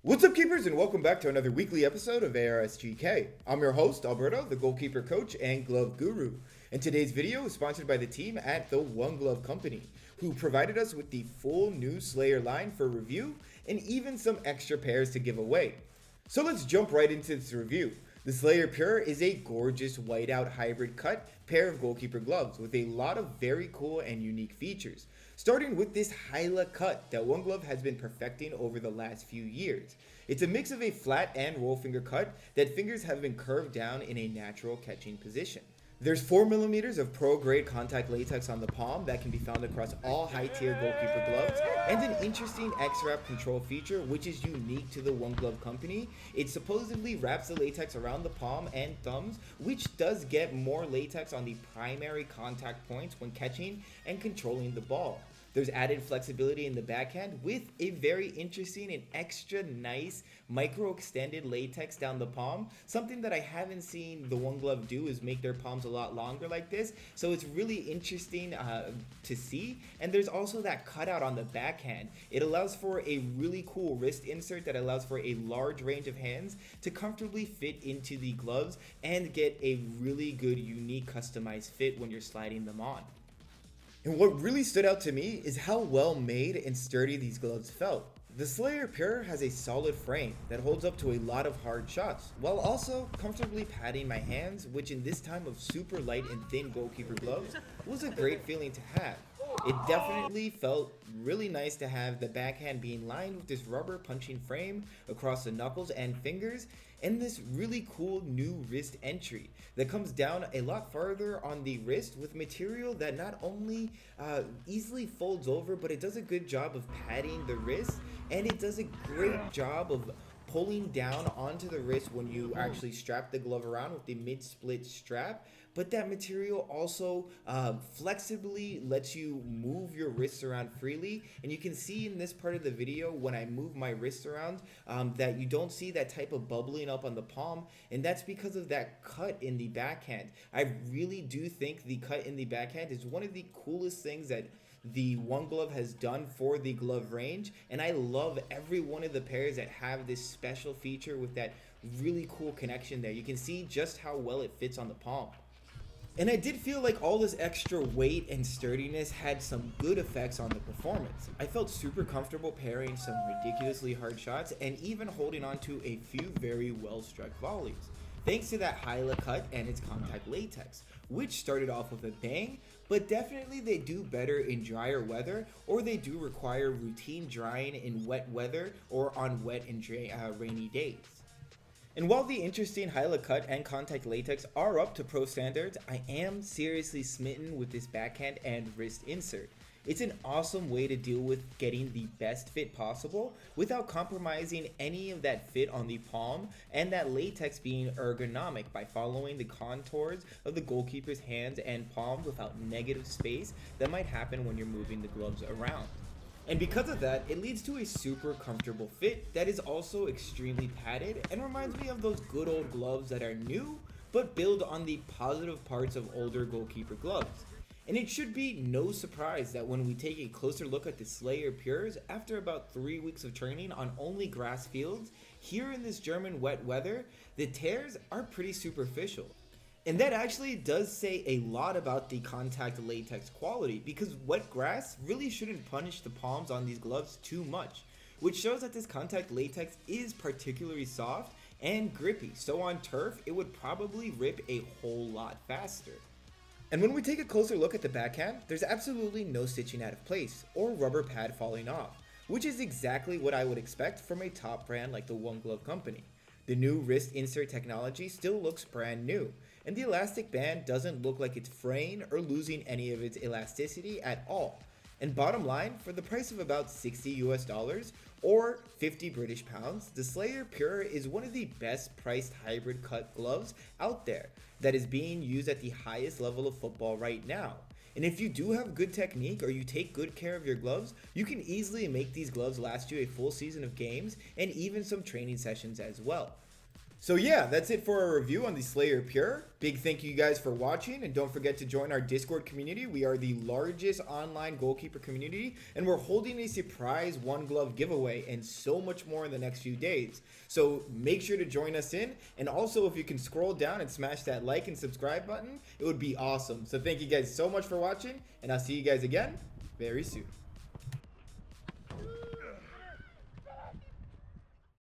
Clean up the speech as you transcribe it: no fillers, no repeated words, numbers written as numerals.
What's up, keepers, and welcome back to another weekly episode of ARSGK. I'm your host, Alberto, the goalkeeper coach and glove guru. And today's video is sponsored by the team at the One Glove Company, who provided us with the full new SLYR line for review and even some extra pairs to give away. So let's jump right into this review. The SLYR Pure is a gorgeous whiteout hybrid cut pair of goalkeeper gloves with a lot of very cool and unique features. Starting with this Hyla Cut that One Glove has been perfecting over the last few years. It's a mix of a flat and roll finger cut that fingers have been curved down in a natural catching position. There's 4mm of pro-grade contact latex on the palm that can be found across all high-tier goalkeeper gloves, and an interesting X-Wrap control feature which is unique to the One Glove Company. It supposedly wraps the latex around the palm and thumbs, which does get more latex on the primary contact points when catching and controlling the ball. There's added flexibility in the backhand with a very interesting and extra nice micro extended latex down the palm. Something that I haven't seen the One Glove do is make their palms a lot longer like this. So it's really interesting to see. And there's also that cutout on the backhand. It allows for a really cool wrist insert that allows for a large range of hands to comfortably fit into the gloves and get a really good, unique, customized fit when you're sliding them on. And what really stood out to me is how well made and sturdy these gloves felt. The SLYR Pure has a solid frame that holds up to a lot of hard shots, while also comfortably padding my hands, which in this time of super light and thin goalkeeper gloves was a great feeling to have. It definitely felt really nice to have the backhand being lined with this rubber punching frame across the knuckles and fingers, and this really cool new wrist entry that comes down a lot farther on the wrist with material that not only easily folds over, but it does a good job of padding the wrist, and it does a great job of pulling down onto the wrist when you actually strap the glove around with the mid-split strap. But that material also flexibly lets you move your wrists around freely. And you can see in this part of the video when I move my wrist around that you don't see that type of bubbling up on the palm. And that's because of that cut in the backhand. I really do think the cut in the backhand is one of the coolest things that the One Glove has done for the glove range, and I love every one of the pairs that have this special feature with that really cool connection there. You can see just how well it fits on the palm. And I did feel like all this extra weight and sturdiness had some good effects on the performance. I felt super comfortable parrying some ridiculously hard shots and even holding on to a few very well struck volleys, thanks to that Hyla Cut and its contact latex, which started off with a bang, but definitely they do better in drier weather, or they do require routine drying in wet weather or on wet and rainy days. And while the interesting Hyla Cut and contact latex are up to pro standards, I am seriously smitten with this backhand and wrist insert. It's an awesome way to deal with getting the best fit possible without compromising any of that fit on the palm, and that latex being ergonomic by following the contours of the goalkeeper's hands and palms without negative space that might happen when you're moving the gloves around. And because of that, it leads to a super comfortable fit that is also extremely padded and reminds me of those good old gloves that are new but build on the positive parts of older goalkeeper gloves. And it should be no surprise that when we take a closer look at the SLYR Pures after about 3 weeks of training on only grass fields, here in this German wet weather, the tears are pretty superficial. And that actually does say a lot about the contact latex quality, because wet grass really shouldn't punish the palms on these gloves too much, which shows that this contact latex is particularly soft and grippy, so on turf it would probably rip a whole lot faster. And when we take a closer look at the backhand, there's absolutely no stitching out of place or rubber pad falling off, which is exactly what I would expect from a top brand like the One Glove Company. The new wrist insert technology still looks brand new, and the elastic band doesn't look like it's fraying or losing any of its elasticity at all. And bottom line, for the price of about $60 or 50 British pounds, the SLYR Pure is one of the best priced hybrid cut gloves out there that is being used at the highest level of football right now. And if you do have good technique or you take good care of your gloves, you can easily make these gloves last you a full season of games and even some training sessions as well. So yeah, that's it for our review on the SLYR Pure. Big thank you guys for watching, and don't forget to join our Discord community. We are the largest online goalkeeper community, and we're holding a surprise one glove giveaway and so much more in the next few days. So make sure to join us in, and also if you can scroll down and smash that like and subscribe button, it would be awesome. So thank you guys so much for watching, and I'll see you guys again very soon.